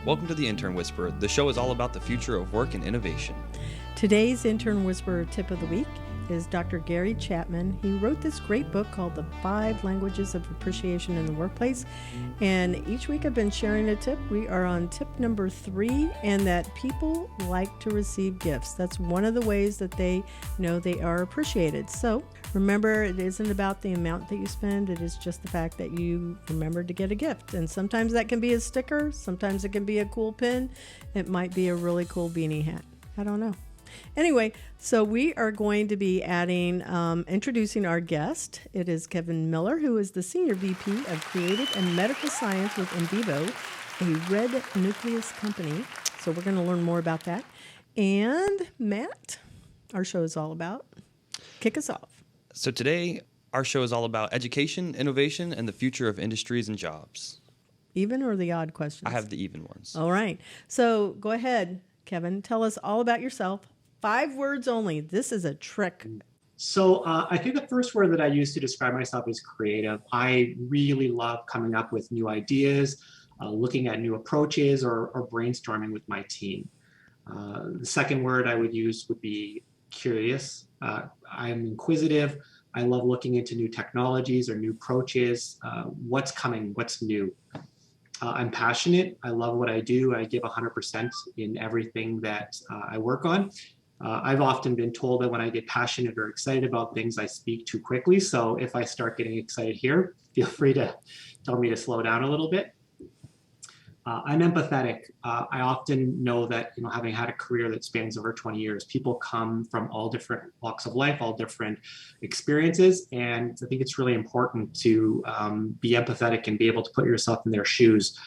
Welcome to the Intern Whisperer. The show is all about the future of work and innovation. Today's Intern Whisperer tip of the week is Dr. Gary Chapman. He wrote this great book called The 5 Languages of Appreciation in the Workplace. And each week I've been sharing a tip. We are on tip number 3, and that people like to receive gifts. That's one of the ways that they know they are appreciated. So remember, it isn't about the amount that you spend. It is just the fact that you remembered to get a gift. And sometimes that can be a sticker. Sometimes it can be a cool pin. It might be a really cool beanie hat. I don't know. Anyway, so we are going to be introducing our guest. It is Kevin Millar, who is the Senior VP of Creative and Medical Science with Invivo, a Red Nucleus company. So we're going to learn more about that. And Matt, our show is all about. Kick us off. So today, our show is all about education, innovation, and the future of industries and jobs. Even or the odd questions? I have the even ones. All right. So go ahead, Kevin. Tell us all about yourself. 5 words only. This is a trick. So I think the first word that I use to describe myself is creative. I really love coming up with new ideas, looking at new approaches, or brainstorming with my team. The second word I would use would be curious. I am inquisitive. I love looking into new technologies or new approaches, what's coming, what's new. I'm passionate. I love what I do. I give 100% in everything that I work on. I've often been told that when I get passionate or excited about things, I speak too quickly. So if I start getting excited here, feel free to tell me to slow down a little bit. I'm empathetic. I often know that, having had a career that spans over 20 years, people come from all different walks of life, all different experiences. And I think it's really important to be empathetic and be able to put yourself in their shoes.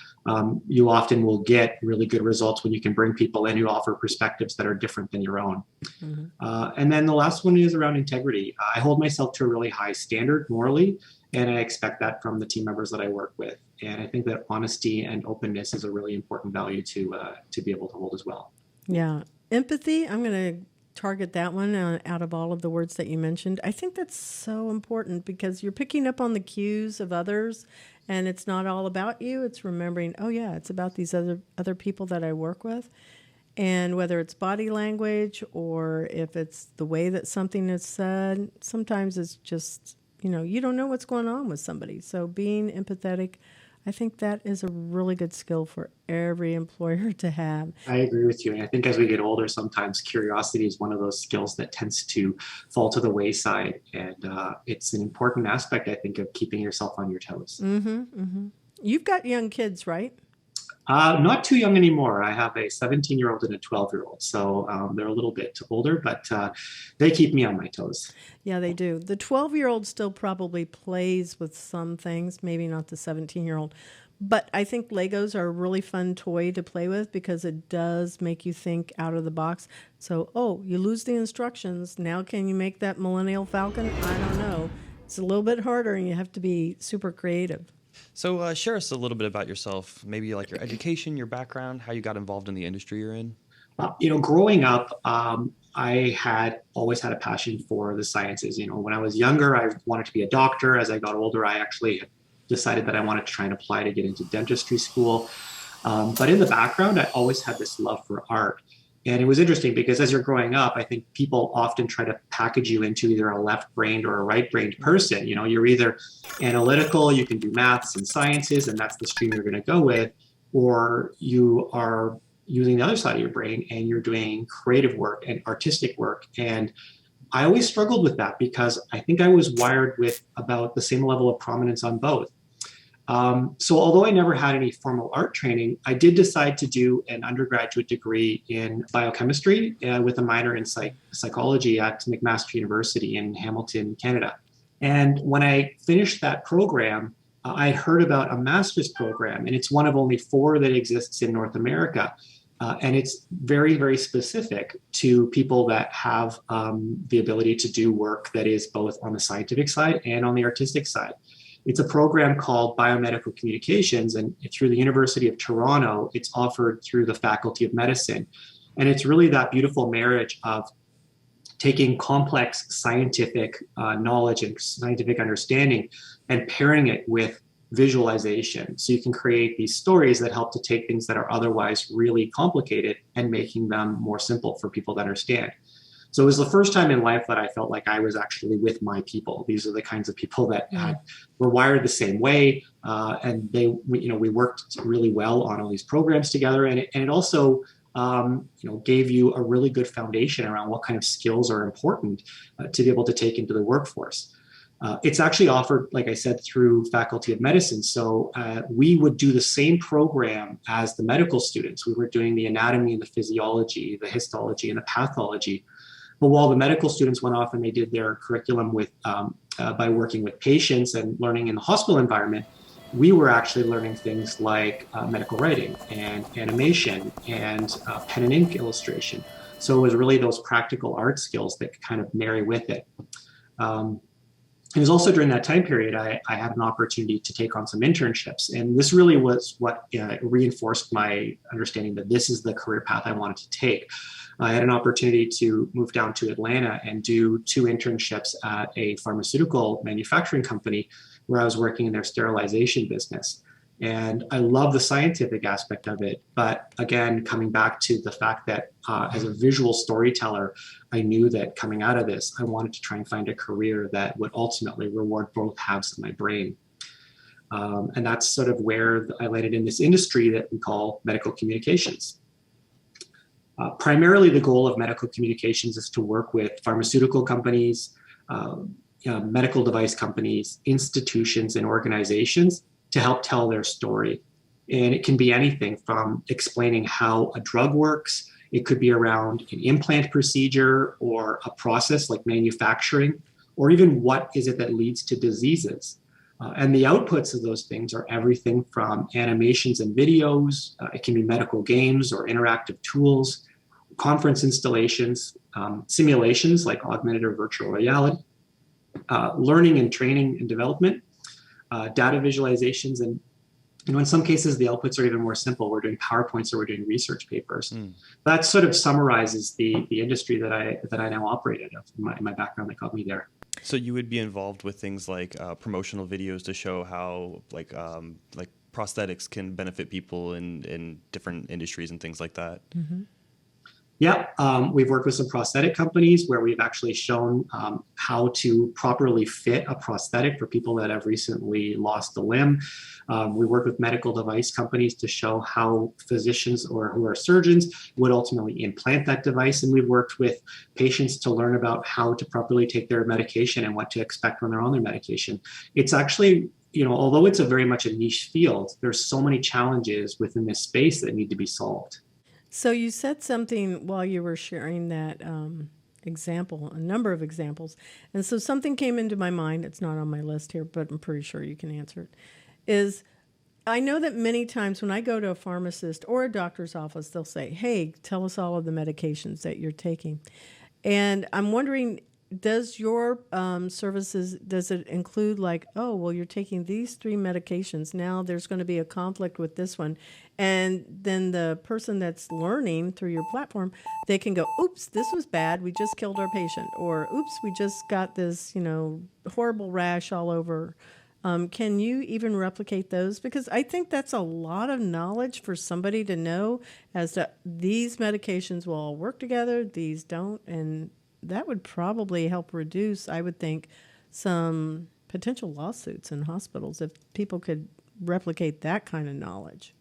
You often will get really good results when you can bring people in who offer perspectives that are different than your own. Mm-hmm. And then the last one is around integrity. I hold myself to a really high standard morally, and I expect that from the team members that I work with. And I think that honesty and openness is a really important value to be able to hold as well. Yeah. Empathy, I'm going to target that one out of all of the words that you mentioned. I think that's so important because you're picking up on the cues of others, and it's not all about you. It's remembering, oh yeah, it's about these other people that I work with. And whether it's body language or if it's the way that something is said, sometimes it's just, you don't know what's going on with somebody. So being empathetic, I think that is a really good skill for every employer to have. I agree with you. And I think as we get older, sometimes curiosity is one of those skills that tends to fall to the wayside. And it's an important aspect, I think, of keeping yourself on your toes. Mm-hmm, mm-hmm. You've got young kids, right? Not too young anymore. I have a 17-year-old and a 12-year-old. So they're a little bit older, but they keep me on my toes. Yeah, they do. The 12-year-old still probably plays with some things, maybe not the 17-year-old. But I think Legos are a really fun toy to play with because it does make you think out of the box. So, you lose the instructions. Now can you make that Millennial Falcon? I don't know. It's a little bit harder and you have to be super creative. So share us a little bit about yourself, maybe like your education, your background, how you got involved in the industry you're in. Growing up, I had always had a passion for the sciences. When I was younger, I wanted to be a doctor. As I got older, I actually decided that I wanted to try and apply to get into dentistry school. But in the background, I always had this love for art. And it was interesting because as you're growing up, I think people often try to package you into either a left-brained or a right-brained person. You're either analytical, you can do maths and sciences, and that's the stream you're going to go with, or you are using the other side of your brain and you're doing creative work and artistic work. And I always struggled with that because I think I was wired with about the same level of prominence on both. So although I never had any formal art training, I did decide to do an undergraduate degree in biochemistry with a minor in psychology at McMaster University in Hamilton, Canada. And when I finished that program, I heard about a master's program, and it's one of only 4 that exists in North America. And it's very, very specific to people that have the ability to do work that is both on the scientific side and on the artistic side. It's a program called Biomedical Communications, and through the University of Toronto, it's offered through the Faculty of Medicine. And it's really that beautiful marriage of taking complex scientific knowledge and scientific understanding and pairing it with visualization. So you can create these stories that help to take things that are otherwise really complicated and making them more simple for people to understand. So it was the first time in life that I felt like I was actually with my people. These are the kinds of people that were wired the same way, and we worked really well on all these programs together. And it also gave you a really good foundation around what kind of skills are important to be able to take into the workforce. It's actually offered, like I said, through Faculty of Medicine. So we would do the same program as the medical students. We were doing the anatomy and the physiology, the histology and the pathology. But while the medical students went off and they did their curriculum by working with patients and learning in the hospital environment, we were actually learning things like medical writing and animation and pen and ink illustration. So it was really those practical art skills that kind of marry with it. It was also during that time period, I had an opportunity to take on some internships. And this really was what reinforced my understanding that this is the career path I wanted to take. I had an opportunity to move down to Atlanta and do 2 internships at a pharmaceutical manufacturing company where I was working in their sterilization business. And I love the scientific aspect of it. But again, coming back to the fact that as a visual storyteller, I knew that coming out of this, I wanted to try and find a career that would ultimately reward both halves of my brain. And that's sort of where I landed in this industry that we call medical communications. Primarily, the goal of medical communications is to work with pharmaceutical companies, medical device companies, institutions, and organizations to help tell their story. And it can be anything from explaining how a drug works. It could be around an implant procedure or a process like manufacturing, or even what is it that leads to diseases. And the outputs of those things are everything from animations and videos. It can be medical games or interactive tools, conference installations, simulations like augmented or virtual reality, learning and training and development, data visualizations, and in some cases the outputs are even more simple. We're doing PowerPoints or we're doing research papers. That sort of summarizes the industry that I now operate in, my background that got me there. So you would be involved with things like promotional videos to show how like prosthetics can benefit people in different industries and things like that. Mm-hmm. Yeah, we've worked with some prosthetic companies where we've actually shown how to properly fit a prosthetic for people that have recently lost a limb. We work with medical device companies to show how physicians or who are surgeons would ultimately implant that device. And we've worked with patients to learn about how to properly take their medication and what to expect when they're on their medication. It's actually, although it's a very much a niche field, there's so many challenges within this space that need to be solved. So you said something while you were sharing that example, a number of examples. And so something came into my mind. It's not on my list here, but I'm pretty sure you can answer it. Is I know that many times when I go to a pharmacist or a doctor's office, they'll say, hey, tell us all of the medications that you're taking. And I'm wondering, does your services, does it include like, oh, well, you're taking these 3 medications. Now there's going to be a conflict with this one. And then the person that's learning through your platform, they can go, oops, this was bad. We just killed our patient. Or, oops, we just got this, horrible rash all over. Can you even replicate those? Because I think that's a lot of knowledge for somebody to know as to these medications will all work together, these don't, and that would probably help reduce, I would think, some potential lawsuits in hospitals if people could replicate that kind of knowledge.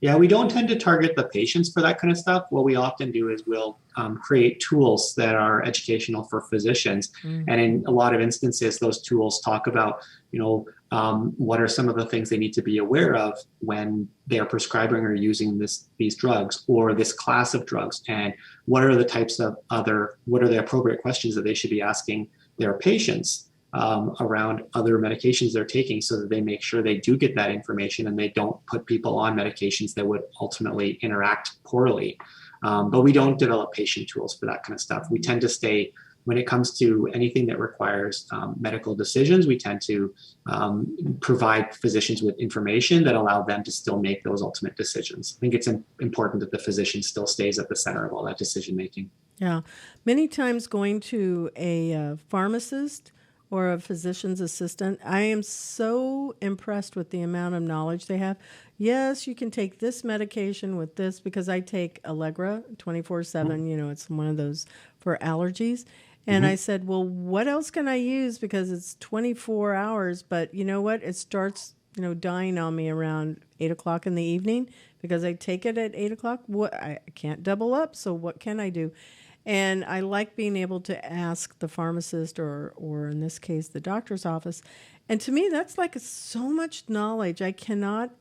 Yeah, we don't tend to target the patients for that kind of stuff. What we often do is we'll create tools that are educational for physicians. Mm-hmm. And in a lot of instances, those tools talk about, what are some of the things they need to be aware of when they are prescribing or using these drugs or this class of drugs, and what are the types of what are the appropriate questions that they should be asking their patients around other medications they're taking, so that they make sure they do get that information and they don't put people on medications that would ultimately interact poorly. But we don't develop patient tools for that kind of stuff. We tend to stay, when it comes to anything that requires medical decisions, we tend to provide physicians with information that allow them to still make those ultimate decisions. I think it's important that the physician still stays at the center of all that decision making. Yeah. Many times going to a pharmacist or a physician's assistant, I am so impressed with the amount of knowledge they have. Yes, you can take this medication with this, because I take Allegra 24/7. You know, it's one of those for allergies. And I said, well, what else can I use? Because it's 24 hours, but you know what? It starts, dying on me around 8 o'clock in the evening, because I take it at 8 o'clock. I can't double up. So what can I do? And I like being able to ask the pharmacist, or in this case, the doctor's office. And to me, that's like so much knowledge. I cannot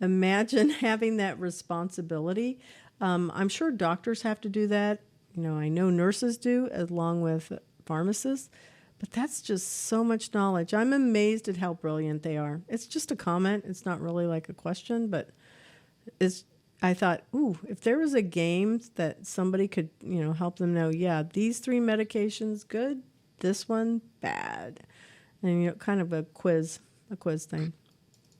imagine having that responsibility. I'm sure doctors have to do that. I know nurses do, along with pharmacists, but that's just so much knowledge. I'm amazed at how brilliant they are. It's just a comment. It's not really like a question, but I thought, if there was a game that somebody could, help them know, yeah, these 3 medications, good, this one, bad. And, kind of a quiz thing.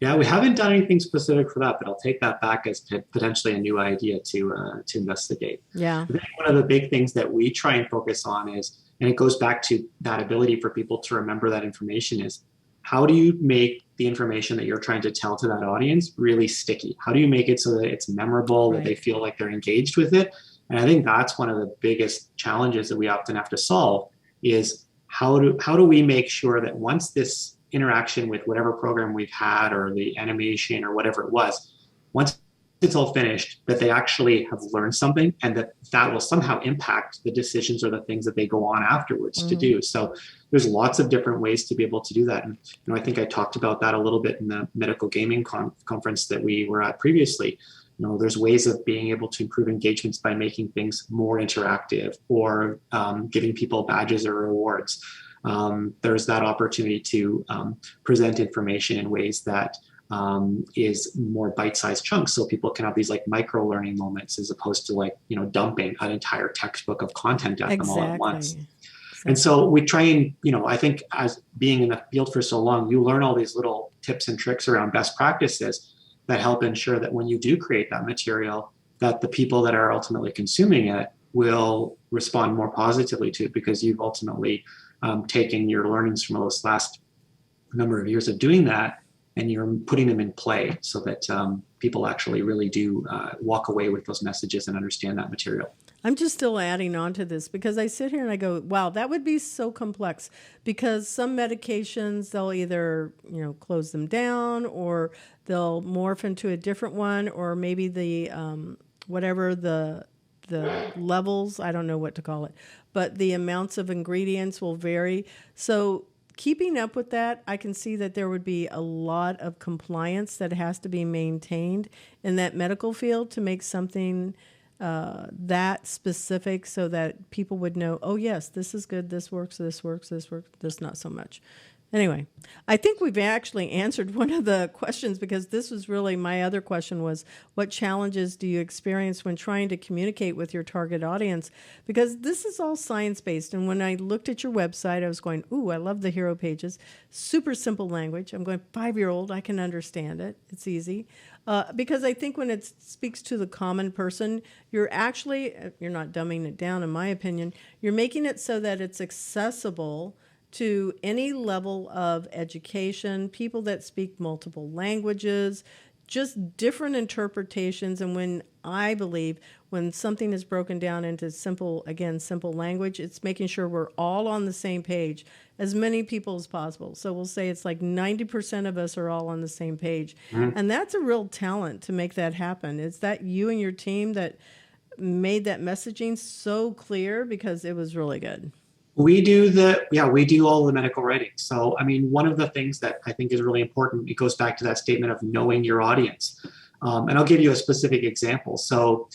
Yeah, we haven't done anything specific for that, but I'll take that back as potentially a new idea to investigate. Yeah. I think one of the big things that we try and focus on is, and it goes back to that ability for people to remember that information, is how do you make the information that you're trying to tell to that audience really sticky? How do you make it so that it's memorable, that they feel like they're engaged with it? And I think that's one of the biggest challenges that we often have to solve, is how do we make sure that once this interaction with whatever program we've had, or the animation, or whatever it was, once it's all finished, that they actually have learned something, and that will somehow impact the decisions or the things that they go on afterwards to do. So there's lots of different ways to be able to do that. And I think I talked about that a little bit in the medical gaming conference that we were at previously. There's ways of being able to improve engagements by making things more interactive, or giving people badges or rewards. There's that opportunity to present information in ways that is more bite-sized chunks, so people can have these like micro learning moments, as opposed to dumping an entire textbook of content at them all at once. And so we try and, I think, as being in the field for so long, you learn all these little tips and tricks around best practices that help ensure that when you do create that material, that the people that are ultimately consuming it will respond more positively to it, because you've ultimately taken your learnings from those last number of years of doing that, and you're putting them in play, so that people actually really do walk away with those messages and understand that material. I'm just still adding on to this, because I sit here and I go, wow, that would be so complex, because some medications, they'll either, close them down, or they'll morph into a different one, or maybe the whatever the levels, I don't know what to call it, but the amounts of ingredients will vary. So keeping up with that, I can see that there would be a lot of compliance that has to be maintained in that medical field to make something that specific, so that people would know, oh yes, this is good, this works, this not so much. Anyway, I think we've actually answered one of the questions, because this was really my other question, was what challenges do you experience when trying to communicate with your target audience? Because this is all science-based. And when I looked at your website, I was going, I love the hero pages. Super simple language. I'm going, 5-year-old, I can understand it. It's easy. Because I think when it speaks to the common person, you're not dumbing it down, in my opinion. You're making it so that it's accessible to any level of education, people that speak multiple languages, just different interpretations. And I believe when something is broken down into simple language, it's making sure we're all on the same page, as many people as possible. So we'll say it's like 90% of us are all on the same page. Mm-hmm. And that's a real talent to make that happen. Is that you and your team that made that messaging so clear? Because it was really good. We do all the medical writing. So, one of the things that I think is really important, it goes back to that statement of knowing your audience. And I'll give you a specific example. So,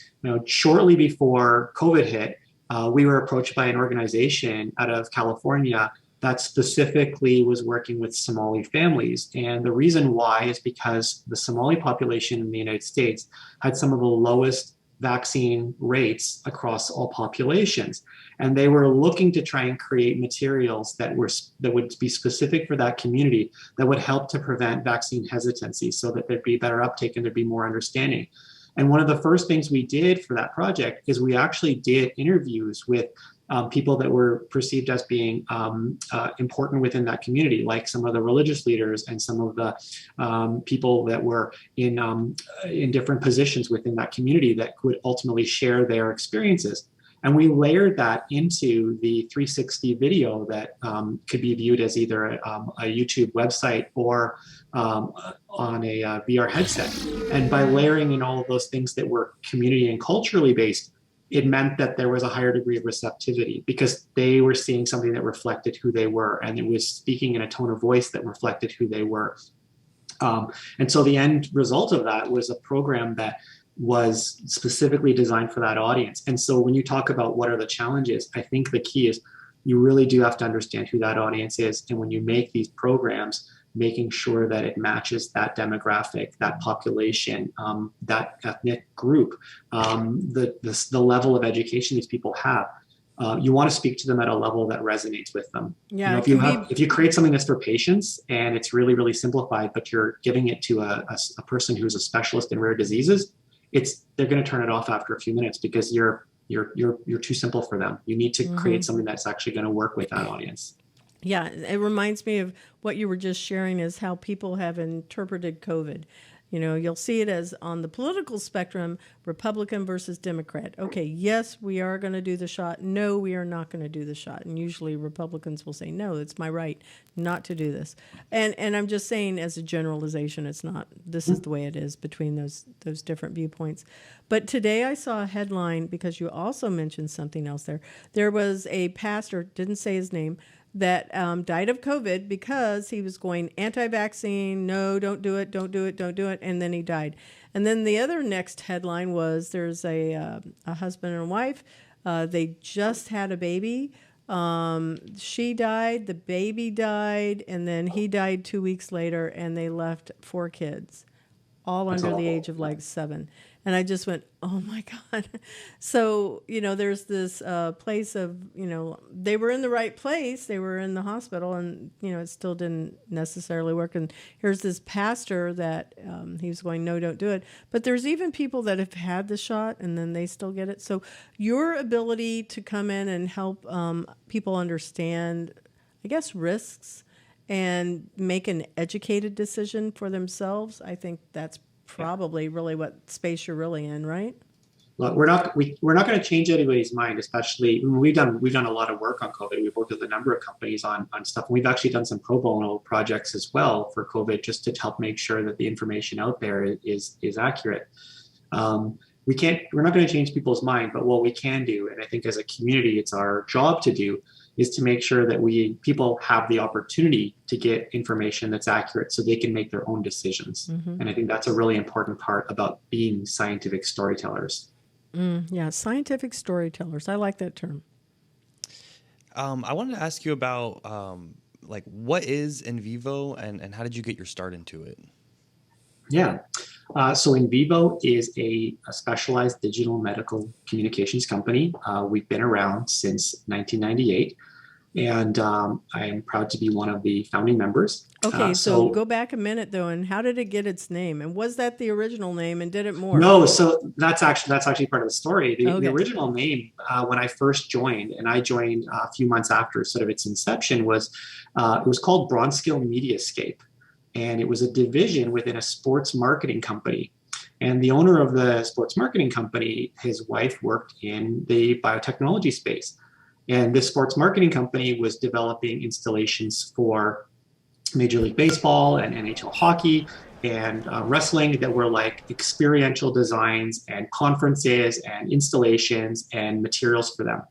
shortly before COVID hit, we were approached by an organization out of California that specifically was working with Somali families. And the reason why is because the Somali population in the United States had some of the lowest vaccine rates across all populations. And they were looking to try and create materials that would be specific for that community, that would help to prevent vaccine hesitancy, so that there'd be better uptake and there'd be more understanding. And one of the first things we did for that project is we actually did interviews with people that were perceived as being important within that community, like some of the religious leaders and some of the people that were in different positions within that community that could ultimately share their experiences. And we layered that into the 360 video that could be viewed as either a YouTube website or on a VR headset. And by layering in all of those things that were community and culturally based, it meant that there was a higher degree of receptivity because they were seeing something that reflected who they were, and it was speaking in a tone of voice that reflected who they were. And so the end result of that was a program that was specifically designed for that audience. And so when you talk about what are the challenges, I think the key is you really do have to understand who that audience is. And when you make these programs, making sure that it matches that demographic, that population, that ethnic group, the level of education these people have. You want to speak to them at a level that resonates with them. Yeah, if you create something that's for patients and it's really, really simplified, but you're giving it to a person who's a specialist in rare diseases, they're going to turn it off after a few minutes because you're too simple for them. You need to create something that's actually going to work with that audience. Yeah, it reminds me of what you were just sharing is how people have interpreted COVID. You know, you'll see it as on the political spectrum, Republican versus Democrat. Okay, yes, we are going to do the shot. No, we are not going to do the shot. And usually Republicans will say, no, it's my right not to do this. And I'm just saying as a generalization, it's not. This is the way it is between those different viewpoints. But today I saw a headline, because you also mentioned something else there. There was a pastor, didn't say his name, that died of COVID because he was going anti-vaccine, no, don't do it, and then he died. And then the other next headline was there's a husband and wife. They just had a baby. She died, the baby died, and then he died 2 weeks later, and they left 4 kids, all under the age of like 7. And I just went, oh my God. So, you know, there's this place of, you know, they were in the right place. They were in the hospital and, you know, it still didn't necessarily work. And here's this pastor that he was going, no, don't do it. But there's even people that have had the shot and then they still get it. So your ability to come in and help people understand, I guess, risks and make an educated decision for themselves, I think that's probably really what space you're really in, right? Look, we're not going to change anybody's mind, especially we've done a lot of work on COVID. We've worked with a number of companies on stuff. We've actually done some pro bono projects as well for COVID, just to help make sure that the information out there is accurate. We're not going to change people's mind, but what we can do, and I think as a community, it's our job to do, is to make sure that people have the opportunity to get information that's accurate so they can make their own decisions. And I think that's a really important part about being scientific storytellers. Yeah, scientific storytellers. I like that term. I wanted to ask you about what is In Vivo and how did you get your start into it? Yeah. So In Vivo is a specialized digital medical communications company. We've been around since 1998, and I am proud to be one of the founding members. Okay, so go back a minute though, and how did it get its name? And was that the original name, and did it morph? No, so that's actually part of the story. The original name, when I first joined, and I joined a few months after sort of its inception, was it was called Bronskill Mediascape. And it was a division within a sports marketing company. And the owner of the sports marketing company, his wife worked in the biotechnology space. And this sports marketing company was developing installations for Major League Baseball and NHL hockey and wrestling that were like experiential designs and conferences and installations and materials for them.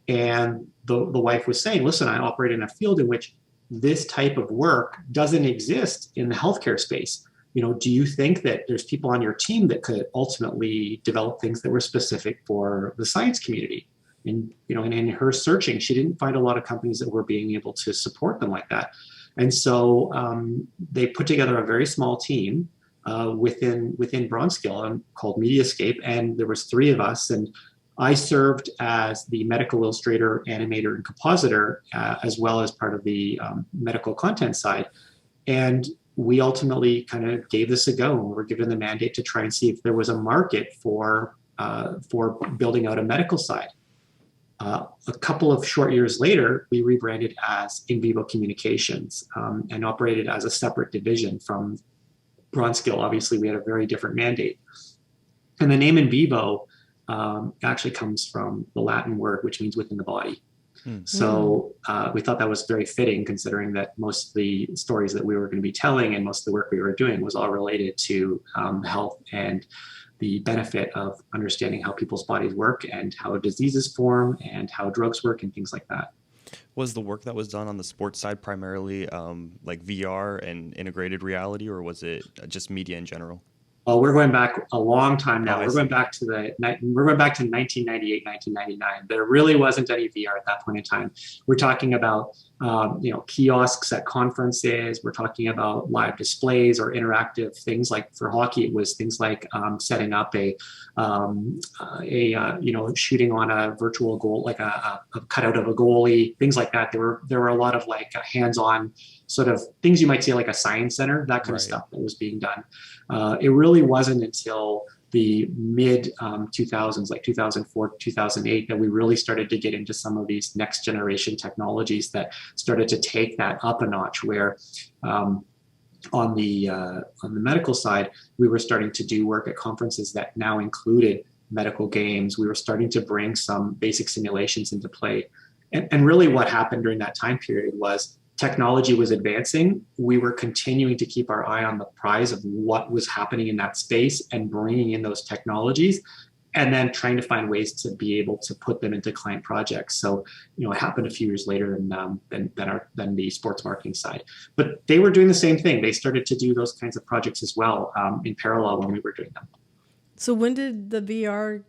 And the wife was saying, listen, I operate in a field in which this type of work doesn't exist in the healthcare space. You know, do you think that there's people on your team that could ultimately develop things that were specific for the science community? And, you know, and in her searching, she didn't find a lot of companies that were being able to support them like that. And so they put together a very small team within Bronskill called Mediascape. And there was 3 of us, and I served as the medical illustrator, animator, and compositor, as well as part of the medical content side. And we ultimately kind of gave this a go. We were given the mandate to try and see if there was a market for building out a medical side. A couple of short years later, we rebranded as In Vivo Communications and operated as a separate division from Bronskill. Obviously, we had a very different mandate. And the name In Vivo actually comes from the Latin word, which means within the body. So we thought that was very fitting, considering that most of the stories that we were going to be telling and most of the work we were doing was all related to health and the benefit of understanding how people's bodies work and how diseases form and how drugs work and things like that. Was the work that was done on the sports side primarily like VR and integrated reality, or was it just media in general? Well, we're going back a long time now. Oh, we're going back to 1998, 1999. There really wasn't any VR at that point in time. We're talking about kiosks at conferences. We're talking about live displays or interactive things. Like for hockey, it was things like setting up a shooting on a virtual goal, like a cutout of a goalie, things like that. There were a lot of like hands-on sort of things you might see like a science center, that kind of stuff that was being done. It really wasn't until the mid 2000s, like 2004, 2008, that we really started to get into some of these next generation technologies that started to take that up a notch, where on the medical side, we were starting to do work at conferences that now included medical games. We were starting to bring some basic simulations into play. And really what happened during that time period was technology was advancing. We were continuing to keep our eye on the prize of what was happening in that space and bringing in those technologies, and then trying to find ways to be able to put them into client projects. So, it happened a few years later than the sports marketing side. But they were doing the same thing. They started to do those kinds of projects as well in parallel when we were doing them. So when did the VR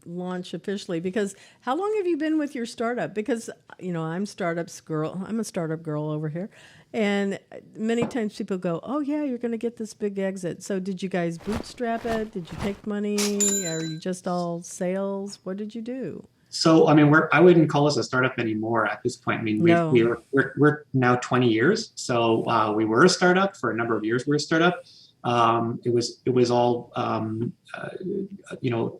launch officially? Because how long have you been with your startup? Because I'm a startup girl over here, and many times people go, oh yeah, you're going to get this big exit. So did you guys bootstrap it? Did you take money? Are you just all sales? What did you do? So I wouldn't call us a startup anymore at this point. We're now 20 years. So we were a startup for a number of years. We're a startup. It was all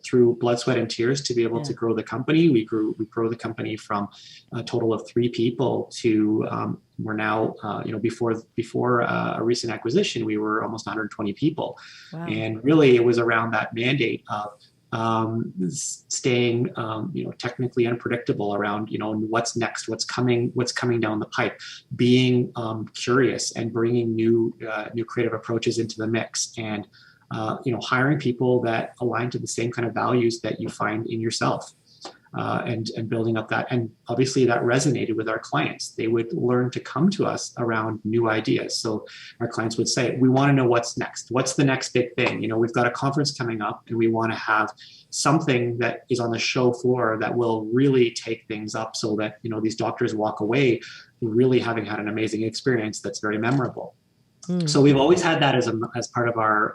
through blood, sweat, and tears to be able to grow the company. We grew the company from a total of 3 people to we're now before a recent acquisition, we were almost 120 people. Wow. And really it was around that mandate of staying technically unpredictable around what's next, what's coming down the pipe, being curious and bringing new creative approaches into the mix, and hiring people that align to the same kind of values that you find in yourself, and building up that. And obviously that resonated with our clients. They would learn to come to us around new ideas. So our clients would say, we want to know what's next. What's the next big thing? We've got a conference coming up and we want to have something that is on the show floor that will really take things up, so that, these doctors walk away really having had an amazing experience that's very memorable. So we've always had that as part of our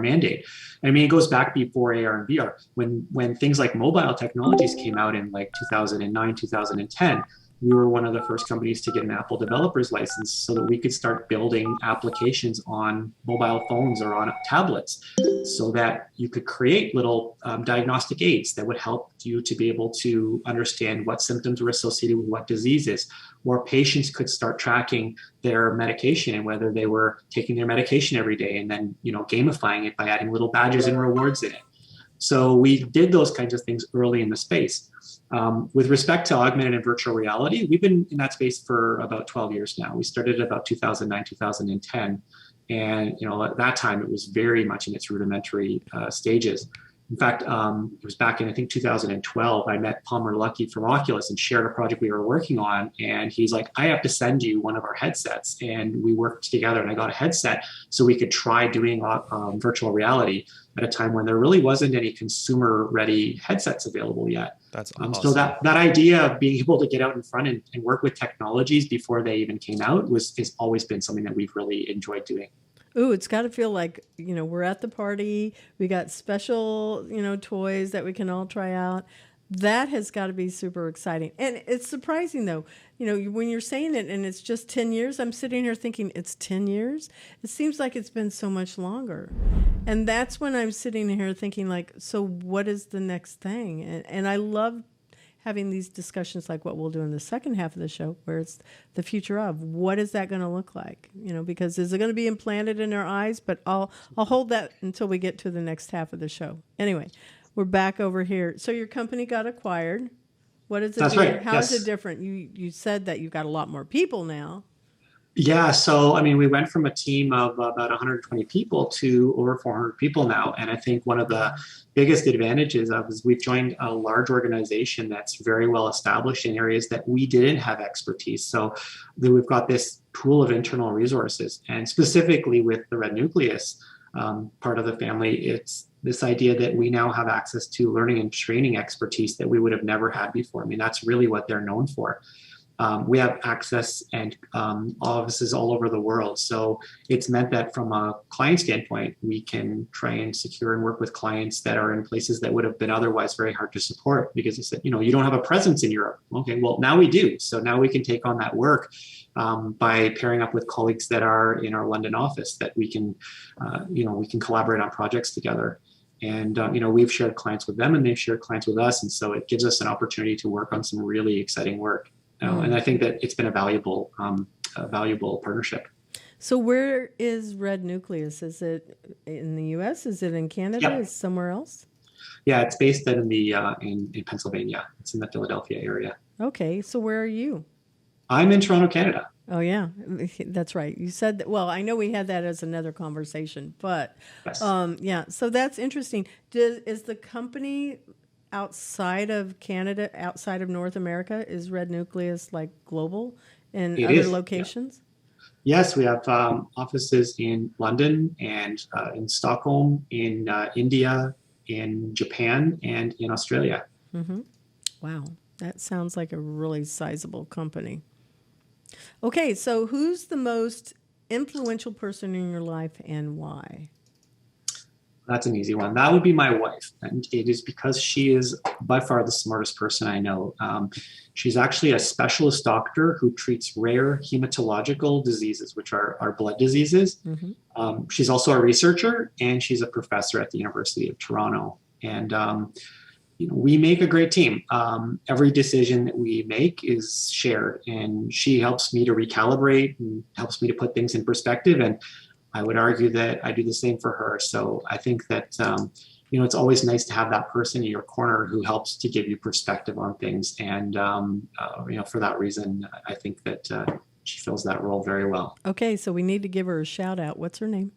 mandate. It goes back before AR and VR. When things like mobile technologies came out in like 2009, 2010, we were one of the first companies to get an Apple developer's license so that we could start building applications on mobile phones or on tablets, so that you could create little diagnostic aids that would help you to be able to understand what symptoms were associated with what diseases, or patients could start tracking their medication and whether they were taking their medication every day, and then gamifying it by adding little badges and rewards in it. So we did those kinds of things early in the space. With respect to augmented and virtual reality, we've been in that space for about 12 years now. We started about 2009, 2010. And, at that time, it was very much in its rudimentary stages. In fact, it was back in, I think, 2012, I met Palmer Luckey from Oculus and shared a project we were working on. And he's like, I have to send you one of our headsets. And we worked together and I got a headset so we could try doing virtual reality at a time when there really wasn't any consumer-ready headsets available yet. That's awesome. So that idea of being able to get out in front and work with technologies before they even came out has always been something that we've really enjoyed doing. Ooh, it's got to feel like, we're at the party. We got special, toys that we can all try out. That has got to be super exciting. And it's surprising, though, when you're saying it and it's just 10 years, I'm sitting here thinking it's 10 years. It seems like it's been so much longer. And that's when I'm sitting here thinking, like, so what is the next thing? And I love having these discussions like what we'll do in the second half of the show, where it's the future of what is that going to look like? Because is it going to be implanted in our eyes? But I'll hold that until we get to the next half of the show. Anyway, we're back over here. So your company got acquired. What is it? That's right. How is it different? You said that you've got a lot more people now. Yeah, so we went from a team of about 120 people to over 400 people now. And I think one of the biggest advantages of is we've joined a large organization that's very well established in areas that we didn't have expertise. So we've got this pool of internal resources. And specifically with the Red Nucleus part of the family, it's this idea that we now have access to learning and training expertise that we would have never had before. That's really what they're known for. We have access and offices all over the world. So it's meant that from a client standpoint, we can try and secure and work with clients that are in places that would have been otherwise very hard to support because they said, you don't have a presence in Europe. Okay, well, now we do. So now we can take on that work by pairing up with colleagues that are in our London office that we can collaborate on projects together. And, we've shared clients with them and they've shared clients with us. And so it gives us an opportunity to work on some really exciting work. And I think that it's been a valuable partnership. So where is Red Nucleus? Is it in the U.S.? Is it in Canada? Yep. Is it somewhere else? Yeah, it's based in in Pennsylvania. It's in the Philadelphia area. Okay, so where are you? I'm in Toronto, Canada. Oh, yeah, that's right. You said that. Well, I know we had that as another conversation, but Yes. yeah, so that's interesting. Is the company outside of Canada, outside of North America, is Red Nucleus like global in It other is, locations? Yeah. Yes, we have offices in London and in Stockholm, in India, in Japan, and in Australia. Mm-hmm. Wow, that sounds like a really sizable company. Okay, so who's the most influential person in your life and why? That's an easy one. That would be my wife. And it is because she is by far the smartest person I know. She's actually a specialist doctor who treats rare hematological diseases, which are blood diseases. Mm-hmm. She's also a researcher and she's a professor at the University of Toronto. And we make a great team. Every decision that we make is shared and she helps me to recalibrate and helps me to put things in perspective. And I would argue that I do the same for her. So I think that, it's always nice to have that person in your corner who helps to give you perspective on things. And, for that reason, I think that she fills that role very well. Okay, so we need to give her a shout out. What's her name?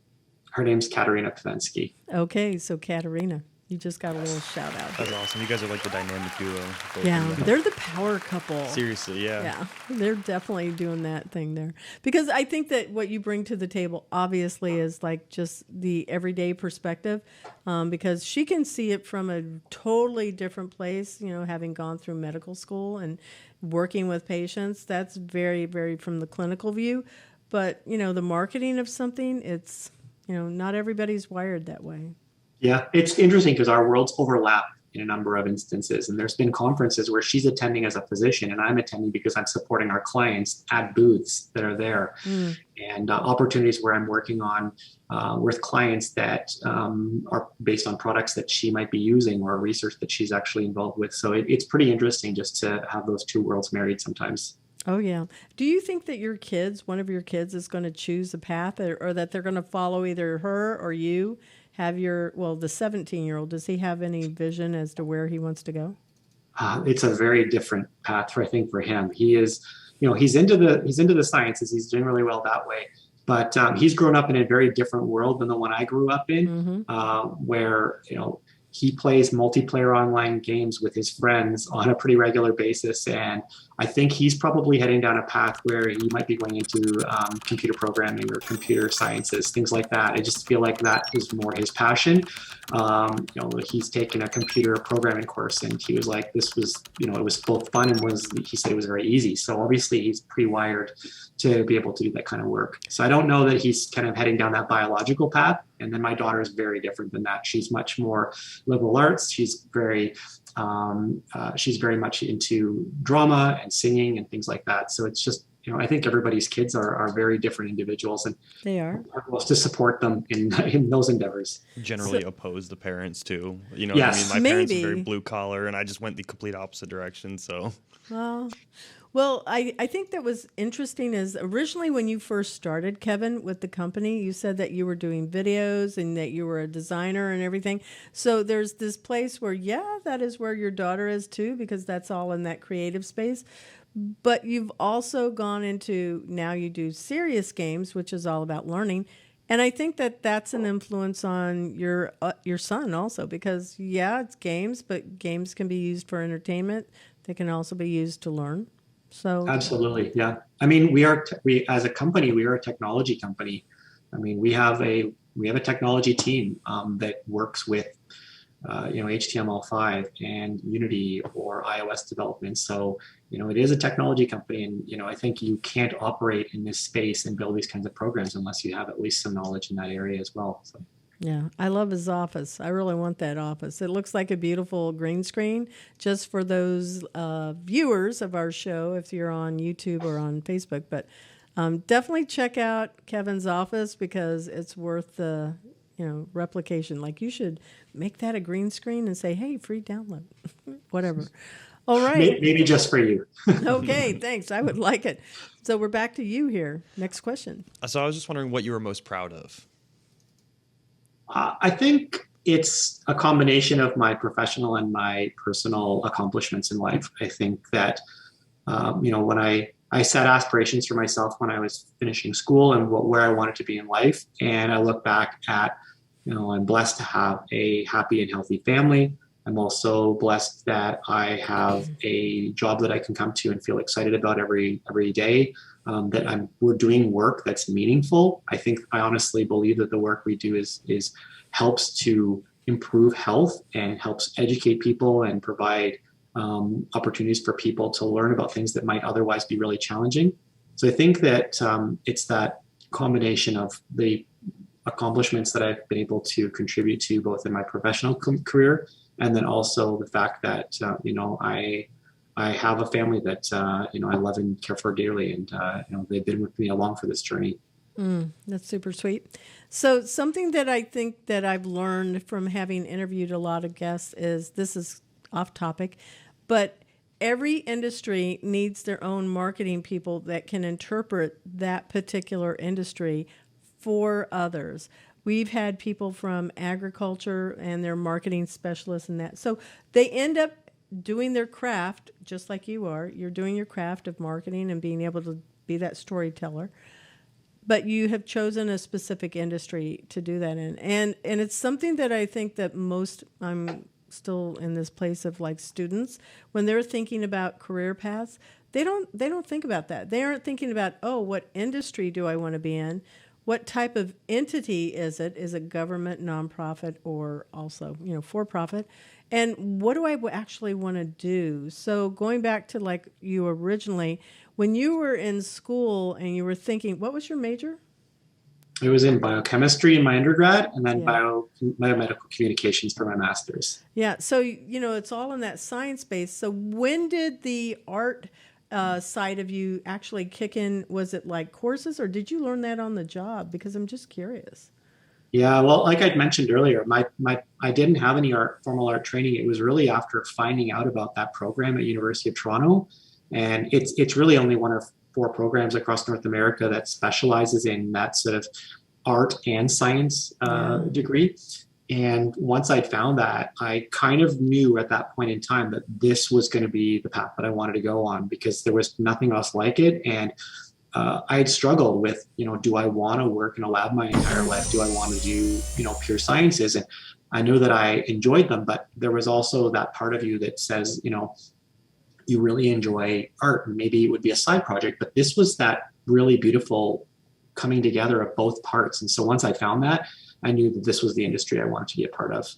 Her name's Katerina Pavensky. Okay, so Katerina. You just got a little shout out. That's awesome. You guys are like the dynamic duo. Yeah, they're the power couple. Seriously, yeah. Yeah, they're definitely doing that thing there. Because I think that what you bring to the table, obviously, is like just the everyday perspective. Because she can see it from a totally different place, having gone through medical school and working with patients. That's very, very from the clinical view. But, the marketing of something, it's, not everybody's wired that way. Yeah, it's interesting because our worlds overlap in a number of instances. And there's been conferences where she's attending as a physician and I'm attending because I'm supporting our clients at booths that are there. And opportunities where I'm working on with clients that are based on products that she might be using or research that she's actually involved with. So it's pretty interesting just to have those two worlds married sometimes. Oh, yeah. Do you think that one of your kids is going to choose a path or that they're going to follow either her or you? The 17-year-old, does he have any vision as to where he wants to go? It's a very different path, I think, for him. He is, he's into the sciences. He's doing really well that way. But he's grown up in a very different world than the one I grew up in, where, he plays multiplayer online games with his friends on a pretty regular basis. And I think he's probably heading down a path where he might be going into computer programming or computer sciences, things like that. I just feel like that is more his passion. He's taken a computer programming course and he was like, this was, it was both fun and he said it was very easy. So obviously he's pre-wired to be able to do that kind of work. So I don't know that he's kind of heading down that biological path. And then my daughter is very different than that. She's much more liberal arts. She's very much into drama and singing and things like that. So it's I think everybody's kids are very different individuals, and They are. our goal is to support them in those endeavors. Generally oppose the parents too. You know what I mean? Yes. My parents are very Maybe. blue collar, and I just went the complete opposite direction. So Well, I think that was interesting is originally when you first started, Kevin, with the company, you said that you were doing videos and that you were a designer and everything. So there's this place where, yeah, that is where your daughter is too, because that's all in that creative space. But you've also gone into, now you do serious games, which is all about learning. And I think that that's an influence on your son also, because yeah, it's games, but games can be used for entertainment. They can also be used to learn. So Absolutely, yeah. I mean, we as a company, we are a technology company. I mean, we have a technology team that works with HTML5 and Unity or iOS development. So it is a technology company, and I think you can't operate in this space and build these kinds of programs unless you have at least some knowledge in that area as well. So. yeah, I love his office. I really want that office. It looks like a beautiful green screen. Just for those viewers of our show, if you're on YouTube or on Facebook, but definitely check out Kevin's office because it's worth the replication. Like you should make that a green screen and say, "Hey, free download," whatever. All right. Maybe just for you. Okay, thanks. I would like it. So we're back to you here. Next question. So I was just wondering what you were most proud of. I think it's a combination of my professional and my personal accomplishments in life. I think that, when I set aspirations for myself when I was finishing school and where I wanted to be in life. And I look back at, I'm blessed to have a happy and healthy family. I'm also blessed that I have a job that I can come to and feel excited about every day. We're doing work that's meaningful. I honestly believe that the work we do is helps to improve health and helps educate people and provide opportunities for people to learn about things that might otherwise be really challenging. So I think that it's that combination of the accomplishments that I've been able to contribute to both in my professional career and then also the fact that I have a family that I love and care for dearly, and they've been with me along for this journey. That's super sweet. So something that I think that I've learned from having interviewed a lot of guests is, this is off topic, but every industry needs their own marketing people that can interpret that particular industry for others. We've had people from agriculture and their marketing specialists and that. So they end up doing their craft just like you are. You're doing your craft of marketing and being able to be that storyteller. But you have chosen a specific industry to do that in. And it's something that I think that I'm still in this place of like students, when they're thinking about career paths, they don't think about that. They aren't thinking about, what industry do I want to be in? What type of entity is it? Is it government, nonprofit, or also, for profit? And what do I actually want to do? So going back to like you originally, when you were in school and you were thinking, what was your major? It was in biochemistry in my undergrad and then biomedical communications for my master's. Yeah. So, it's all in that science base. So when did the art side of you actually kick in? Was it like courses or did you learn that on the job? Because I'm just curious. Yeah, well, like I'd mentioned earlier, I didn't have any formal art training. It was really after finding out about that program at University of Toronto. And it's really only one of 4 programs across North America that specializes in that sort of art and science degree. And once I'd found that, I kind of knew at that point in time that this was going to be the path that I wanted to go on because there was nothing else like it. And I had struggled with, do I want to work in a lab my entire life? Do I want to do, pure sciences? And I knew that I enjoyed them, but there was also that part of you that says, you really enjoy art and maybe it would be a side project, but this was that really beautiful coming together of both parts. And so once I found that, I knew that this was the industry I wanted to be a part of.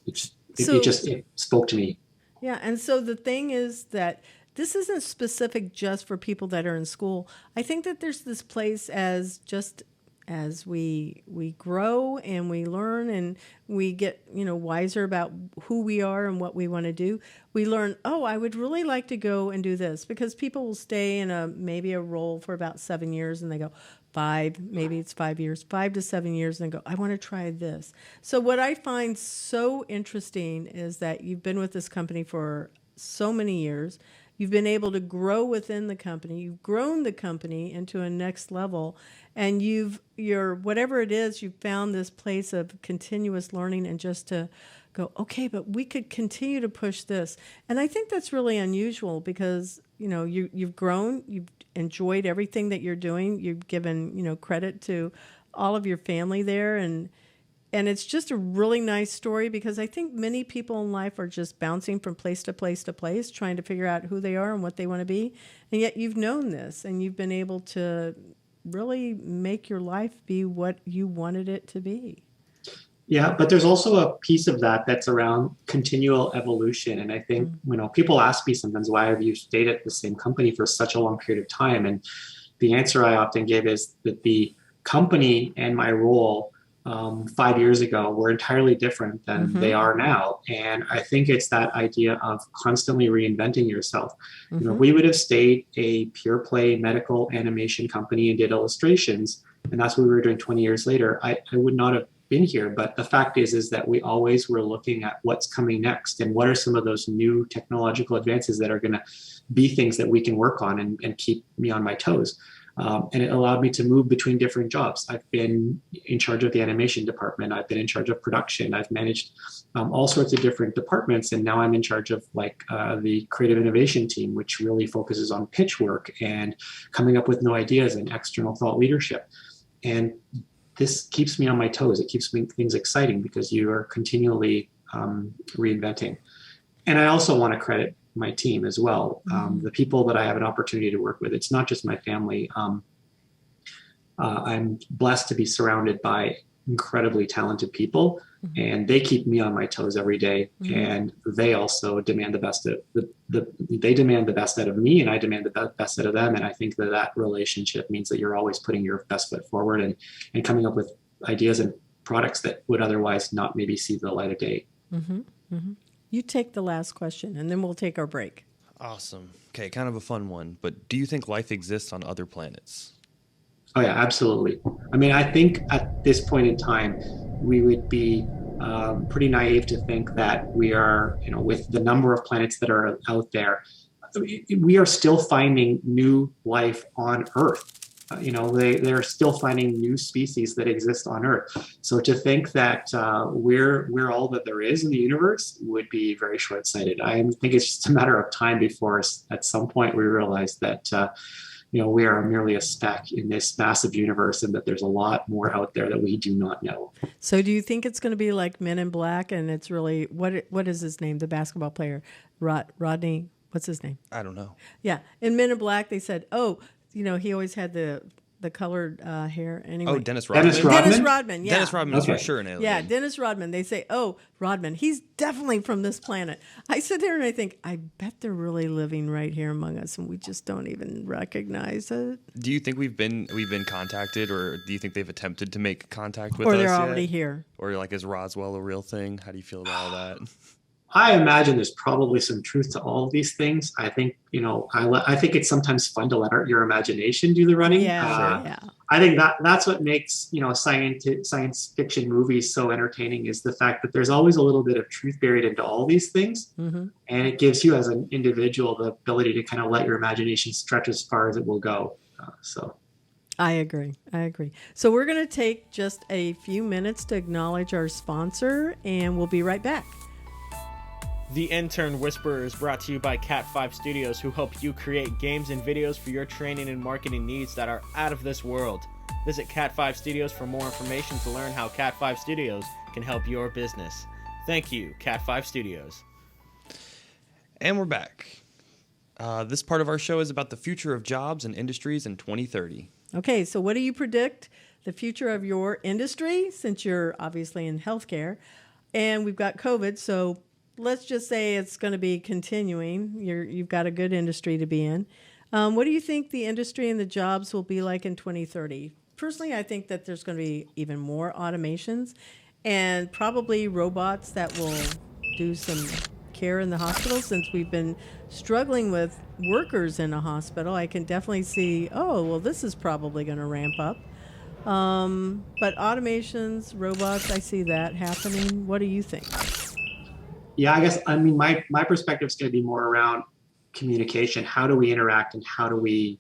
It spoke to me. Yeah. And so the thing is that this isn't specific just for people that are in school. I think that there's this place as just as we grow and we learn and we get, wiser about who we are and what we want to do, we learn, oh, I would really like to go and do this, because people will stay in maybe a role for about 7 years and they go, maybe it's 5 years, 5 to 7 years, and they go, I want to try this. So what I find so interesting is that you've been with this company for so many years. You've been able to grow within the company. You've grown the company into a next level, and you're whatever it is, you've found this place of continuous learning and just to go, okay, but we could continue to push this. And I think that's really unusual because, you've grown, you've enjoyed everything that you're doing. You've given, credit to all of your family there, and it's just a really nice story, because I think many people in life are just bouncing from place to place to place, trying to figure out who they are and what they want to be. And yet you've known this, and you've been able to really make your life be what you wanted it to be. Yeah, but there's also a piece of that that's around continual evolution. And I think, people ask me sometimes, why have you stayed at the same company for such a long period of time? And the answer I often give is that the company and my role 5 years ago were entirely different than they are now. And I think it's that idea of constantly reinventing yourself. We would have stayed a pure play medical animation company and did illustrations, and that's what we were doing 20 years later. I would not have been here. But the fact is that we always were looking at what's coming next and what are some of those new technological advances that are going to be things that we can work on and keep me on my toes. And it allowed me to move between different jobs. I've been in charge of the animation department. I've been in charge of production. I've managed all sorts of different departments. And now I'm in charge of the creative innovation team, which really focuses on pitch work and coming up with new ideas and external thought leadership. And this keeps me on my toes. It keeps things exciting because you are continually reinventing. And I also want to credit my team as well. The people that I have an opportunity to work with, it's not just my family. I'm blessed to be surrounded by incredibly talented people, and they keep me on my toes every day. And they also demand the best they demand the best out of me, and I demand the best out of them. And I think that relationship means that you're always putting your best foot forward and coming up with ideas and products that would otherwise not maybe see the light of day. You take the last question, and then we'll take our break. Awesome. Okay, kind of a fun one, but do you think life exists on other planets? Oh, yeah, absolutely. I mean, I think at this point in time, we would be pretty naive to think that we are, with the number of planets that are out there, we are still finding new life on Earth. They're still finding new species that exist on Earth. So to think that we're all that there is in the universe would be very short-sighted. I think it's just a matter of time before at some point we realize that we are merely a speck in this massive universe, and that there's a lot more out there that we do not know. So do you think it's going to be like Men in Black, and it's really, what is his name, the basketball player, Rodney, what's his name? I don't know. Yeah, in Men in Black, they said, he always had the colored hair. Anyway. Oh, Dennis Rodman. Dennis Rodman, yeah. Dennis Rodman is for sure an alien. Yeah, Dennis Rodman. They say, Rodman, he's definitely from this planet. I sit there and I think, I bet they're really living right here among us, and we just don't even recognize it. Do you think we've been contacted, or do you think they've attempted to make contact with us? Or they're already here. Or is Roswell a real thing? How do you feel about all that? I imagine there's probably some truth to all of these things. I think, I think it's sometimes fun to let your imagination do the running. Yeah. I think that's what makes, science fiction movies so entertaining, is the fact that there's always a little bit of truth buried into all these things. And it gives you as an individual the ability to kind of let your imagination stretch as far as it will go. I agree. So we're going to take just a few minutes to acknowledge our sponsor, and we'll be right back. The Intern Whisperer is brought to you by Cat 5 Studios, who help you create games and videos for your training and marketing needs that are out of this world. Visit Cat 5 Studios for more information to learn how Cat 5 Studios can help your business. Thank you, Cat 5 Studios. And we're back. This part of our show is about the future of jobs and industries in 2030. Okay, so what do you predict the future of your industry, since you're obviously in healthcare? And we've got COVID, so let's just say it's going to be continuing. You've got a good industry to be in. What do you think the industry and the jobs will be like in 2030? personally, I think that there's going to be even more automations and probably robots that will do some care in the hospital. Since we've been struggling with workers in a hospital, I can definitely see, oh, well, this is probably going to ramp up. But automations, robots, I see that happening. What do you think? Yeah, I guess, I mean, my perspective is going to be more around communication. How do we interact, and how do we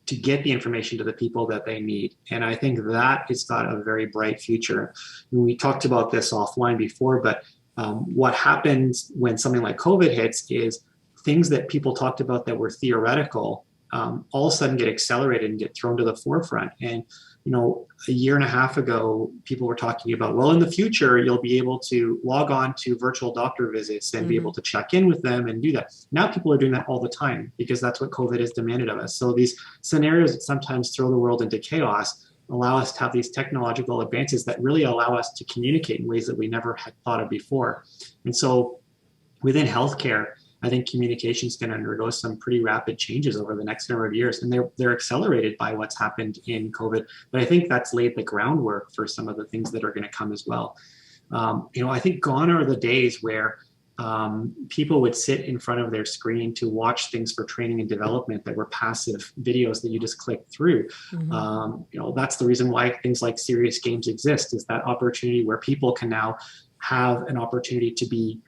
to get the information to the people that they need? And I think that has got a very bright future. We talked about this offline before, but what happens when something like COVID hits is things that people talked about that were theoretical all of a sudden get accelerated and get thrown to the forefront. And a year and a half ago, people were talking about, well, in the future, you'll be able to log on to virtual doctor visits and be able to check in with them and do that. Now people are doing that all the time because that's what COVID has demanded of us. So these scenarios that sometimes throw the world into chaos allow us to have these technological advances that really allow us to communicate in ways that we never had thought of before. And so within healthcare, I think communication is going to undergo some pretty rapid changes over the next number of years, and they're accelerated by what's happened in COVID. But I think that's laid the groundwork for some of the things that are going to come as well. I think gone are the days where people would sit in front of their screen to watch things for training and development that were passive videos that you just click through. That's the reason why things like serious games exist, is that opportunity where people can now have an opportunity to be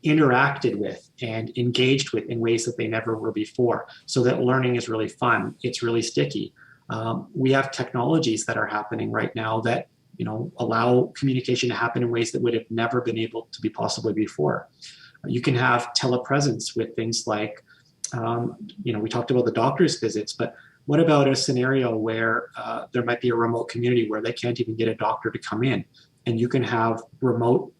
interacted with and engaged with in ways that they never were before, so that learning is really fun. It's really sticky. We have technologies that are happening right now that allow communication to happen in ways that would have never been able to be possible before. You can have telepresence with things like, we talked about the doctor's visits, but what about a scenario where there might be a remote community where they can't even get a doctor to come in, and you can have remote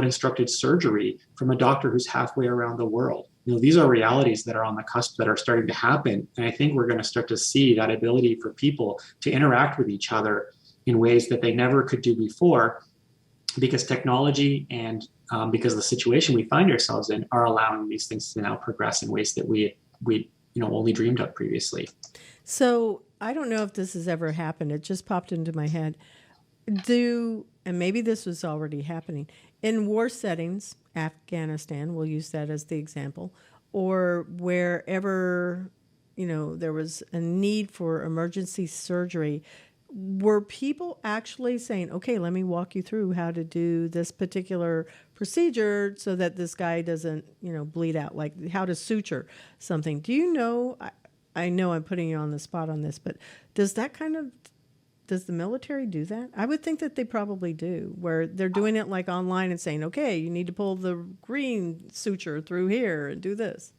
instructed surgery from a doctor who's halfway around the world. These are realities that are on the cusp that are starting to happen. And I think we're going to start to see that ability for people to interact with each other in ways that they never could do before, because technology and because the situation we find ourselves in are allowing these things to now progress in ways that we only dreamed of previously. So I don't know if this has ever happened. It just popped into my head. And maybe this was already happening, in war settings, Afghanistan, we'll use that as the example, or wherever, there was a need for emergency surgery, were people actually saying, okay, let me walk you through how to do this particular procedure so that this guy doesn't, bleed out, like how to suture something? Do you know, I know I'm putting you on the spot on this, but does the military do that? I would think that they probably do, where they're doing it like online and saying, okay, you need to pull the green suture through here and do this.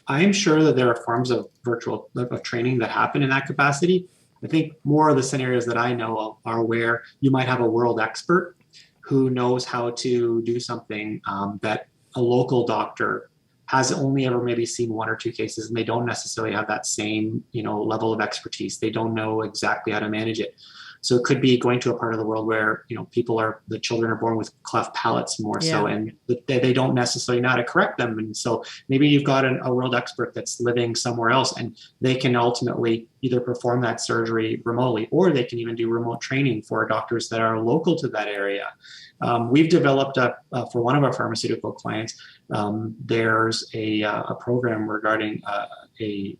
I am sure that there are forms of virtual training that happen in that capacity. I think more of the scenarios that I know of are where you might have a world expert who knows how to do something that a local doctor has only ever maybe seen one or two cases, and they don't necessarily have that same, level of expertise. They don't know exactly how to manage it. So it could be going to a part of the world where, the children are born with cleft palates more so, and they don't necessarily know how to correct them. And so maybe you've got a world expert that's living somewhere else, and they can ultimately either perform that surgery remotely, or they can even do remote training for doctors that are local to that area. We've developed for one of our pharmaceutical clients, there's a program regarding a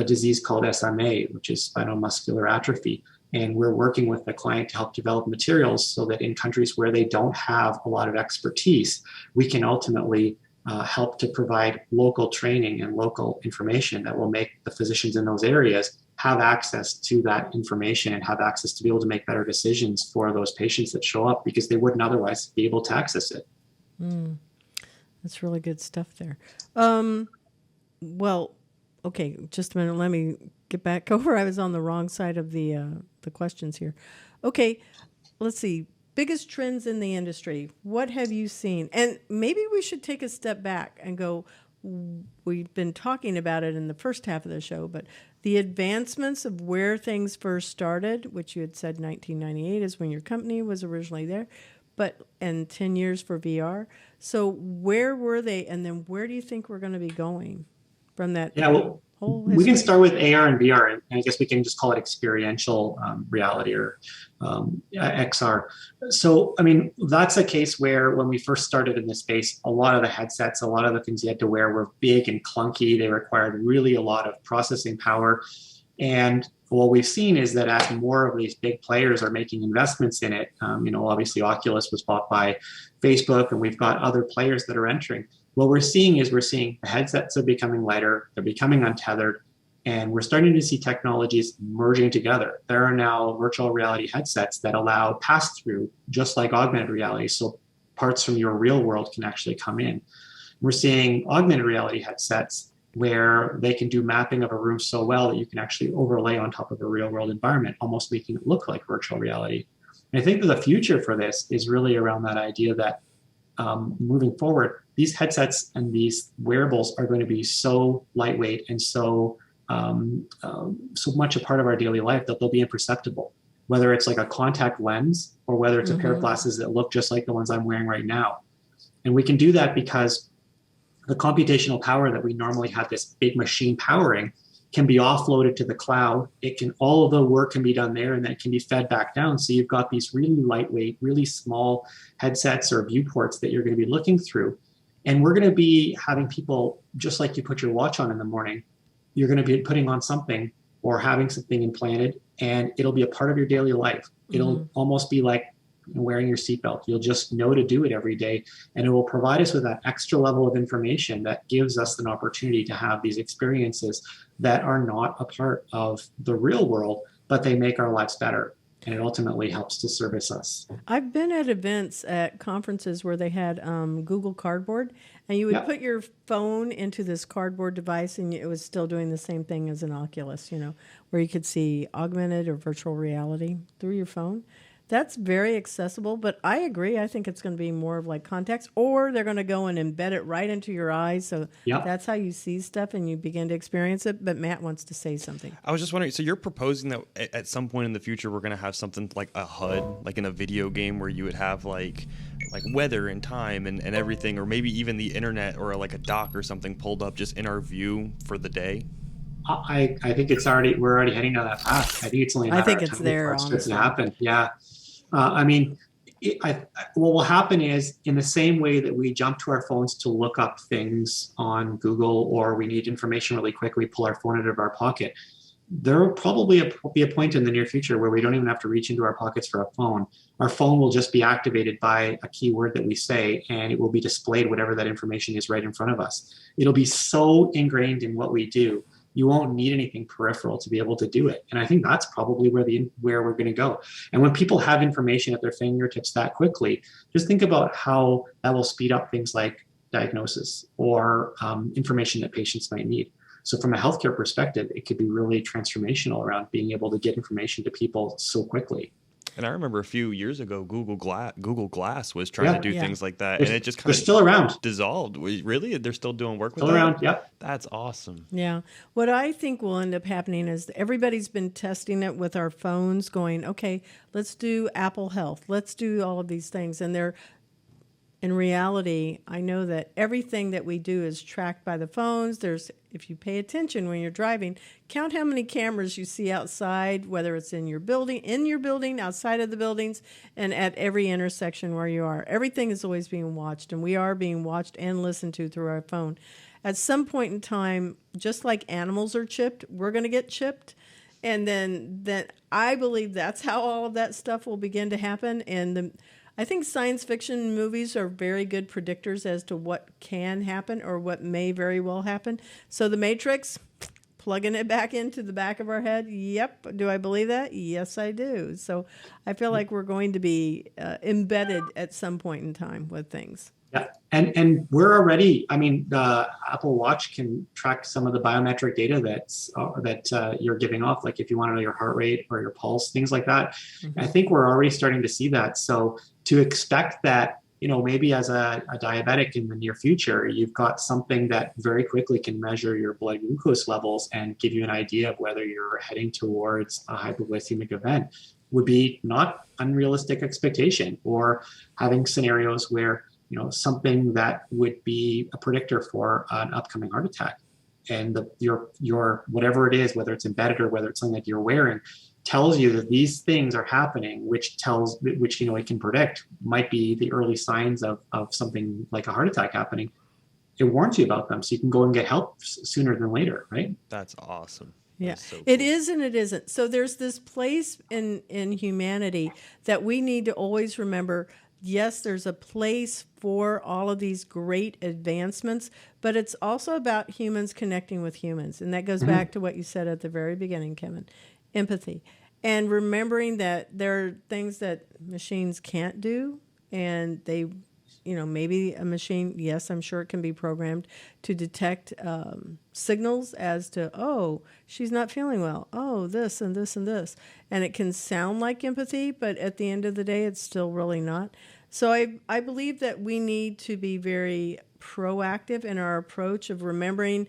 disease called SMA, which is spinal muscular atrophy. And we're working with the client to help develop materials so that in countries where they don't have a lot of expertise, we can ultimately help to provide local training and local information that will make the physicians in those areas have access to that information and have access to be able to make better decisions for those patients that show up, because they wouldn't otherwise be able to access it. That's really good stuff there. Well, okay, just a minute. Let me get back over. I was on the wrong side of the questions here. Okay, let's see. Biggest trends in the industry. What have you seen? And maybe we should take a step back and go, we've been talking about it in the first half of the show, but the advancements of where things first started, which you had said 1998 is when your company was originally there, and 10 years for VR. So where were they, and then where do you think we're going to be going from that? Yeah, well, whole We can history? start with AR and VR, and I guess we can just call it experiential reality or XR. So, I mean, that's a case where when we first started in this space, a lot of the headsets, a lot of the things you had to wear were big and clunky. They required really a lot of processing power. And what we've seen is that as more of these big players are making investments in it, obviously Oculus was bought by Facebook, and we've got other players that are entering. What we're seeing the headsets are becoming lighter, they're becoming untethered, and we're starting to see technologies merging together. There are now virtual reality headsets that allow pass-through, just like augmented reality, so parts from your real world can actually come in. We're seeing augmented reality headsets where they can do mapping of a room so well that you can actually overlay on top of a real world environment, almost making it look like virtual reality. And I think that the future for this is really around that idea that moving forward, these headsets and these wearables are going to be so lightweight and so much a part of our daily life that they'll be imperceptible, whether it's like a contact lens or whether it's a pair of glasses that look just like the ones I'm wearing right now. And we can do that because the computational power that we normally have this big machine powering can be offloaded to the cloud. All of the work can be done there, and then it can be fed back down. So you've got these really lightweight, really small headsets or viewports that you're going to be looking through. And we're going to be having people, just like you put your watch on in the morning, you're going to be putting on something or having something implanted, and it'll be a part of your daily life. It'll almost be like wearing your seatbelt. You'll just know to do it every day, and it will provide us with that extra level of information that gives us an opportunity to have these experiences that are not a part of the real world, but they make our lives better, and it ultimately helps to service us. I've been at events at conferences where they had Google Cardboard, and you would put your phone into this cardboard device, and it was still doing the same thing as an Oculus, where you could see augmented or virtual reality through your phone. That's very accessible, but I agree. I think it's going to be more of like contacts, or they're going to go and embed it right into your eyes. So that's how you see stuff and you begin to experience it. But Matt wants to say something. I was just wondering, so you're proposing that at some point in the future, we're going to have something like a HUD, like in a video game where you would have like weather and time and everything, or maybe even the internet or like a dock or something pulled up just in our view for the day? I think we're already heading down that path. I think it's only a matter of time before it starts to happen. Yeah. What will happen is, in the same way that we jump to our phones to look up things on Google, or we need information really quick, we pull our phone out of our pocket. There will probably be a point in the near future where we don't even have to reach into our pockets for a phone. Our phone will just be activated by a keyword that we say, and it will be displayed whatever that information is right in front of us. It'll be so ingrained in what we do. You won't need anything peripheral to be able to do it. And I think that's probably where we're going to go. And when people have information at their fingertips that quickly, just think about how that will speed up things like diagnosis or information that patients might need. So from a healthcare perspective, it could be really transformational around being able to get information to people so quickly. And I remember a few years ago, Google Glass was trying to do things like that, and it just kind of still around. Dissolved. Really, they're still doing work with still that? Around. Yep. That's awesome. Yeah. What I think will end up happening is everybody's been testing it with our phones, going, okay, let's do Apple Health, let's do all of these things, and in reality, I know that everything that we do is tracked by the phones. If you pay attention when you're driving, count how many cameras you see outside, whether it's in your building, outside of the buildings, and at every intersection where you are. Everything is always being watched, and we are being watched and listened to through our phone. At some point in time, just like animals are chipped, we're going to get chipped. And then I believe that's how all of that stuff will begin to happen. And I think science fiction movies are very good predictors as to what can happen or what may very well happen. So The Matrix, plugging it back into the back of our head. Yep. Do I believe that? Yes, I do. So I feel like we're going to be embedded at some point in time with things. Yeah, and we're already. I mean, the Apple Watch can track some of the biometric data that you're giving off. Like if you want to know your heart rate or your pulse, things like that. Mm-hmm. I think we're already starting to see that. So to expect that, maybe as a diabetic in the near future, you've got something that very quickly can measure your blood glucose levels and give you an idea of whether you're heading towards a hypoglycemic event, would be not unrealistic expectation. Or having scenarios where something that would be a predictor for an upcoming heart attack. and your whatever it is, whether it's embedded or whether it's something that you're wearing, tells you that these things are happening, which it can predict might be the early signs of something like a heart attack happening. It warns you about them, so you can go and get help sooner than later, right? That's awesome. Yeah, That's so cool. it is and it isn't. So there's this place in humanity that we need to always remember. Yes, there's a place for all of these great advancements, but it's also about humans connecting with humans. And that goes back to what you said at the very beginning, Kevin, empathy. And remembering that there are things that machines can't do, and they, maybe a machine, yes, I'm sure it can be programmed to detect signals as to, oh, she's not feeling well. Oh, this and this and this. And it can sound like empathy, but at the end of the day, it's still really not. So I believe that we need to be very proactive in our approach of remembering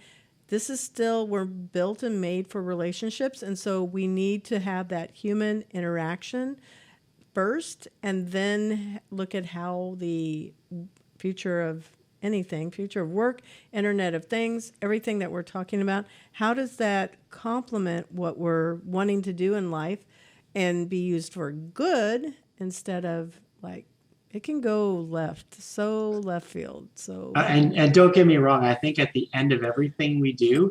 we're built and made for relationships. And so we need to have that human interaction first, and then look at how the future of anything, future of work, Internet of Things, everything that we're talking about, how does that complement what we're wanting to do in life and be used for good instead of it can go left field. So and don't get me wrong, I think at the end of everything we do,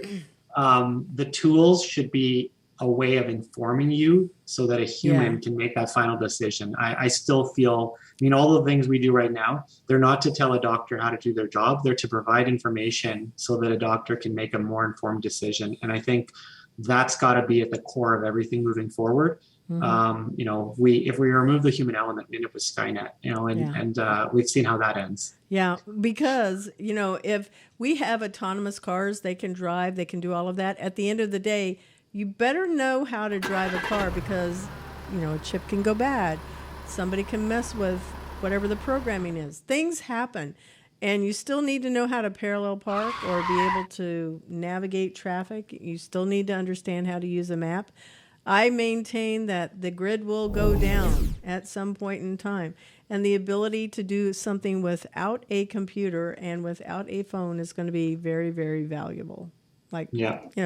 the tools should be a way of informing you so that a human can make that final decision. I still feel, all the things we do right now, they're not to tell a doctor how to do their job. They're to provide information so that a doctor can make a more informed decision. And I think that's got to be at the core of everything moving forward. If we remove the human element, it was Skynet, and we've seen how that ends. Yeah, because, if we have autonomous cars, they can drive, they can do all of that. At the end of the day, you better know how to drive a car because, a chip can go bad. Somebody can mess with whatever the programming is. Things happen. And you still need to know how to parallel park or be able to navigate traffic. You still need to understand how to use a map. I maintain that the grid will go down at some point in time. And the ability to do something without a computer and without a phone is going to be very, very valuable.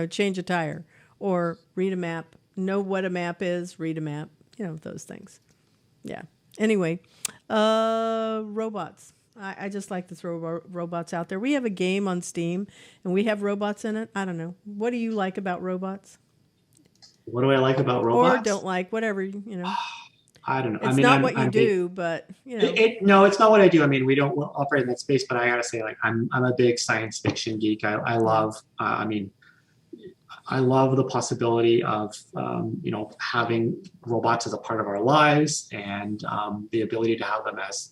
Change a tire or read a map, know what a map is, read a map, those things. Yeah. Anyway, robots. I just like to throw robots out there. We have a game on Steam, and we have robots in it. I don't know. What do you like about robots? What do I like about robots? Or don't like, whatever, I don't know. It's not what you do, but, No, it's not what I do. We don't operate in that space, but I got to say, I'm a big science fiction geek. I love, I love the possibility of, having robots as a part of our lives and the ability to have them as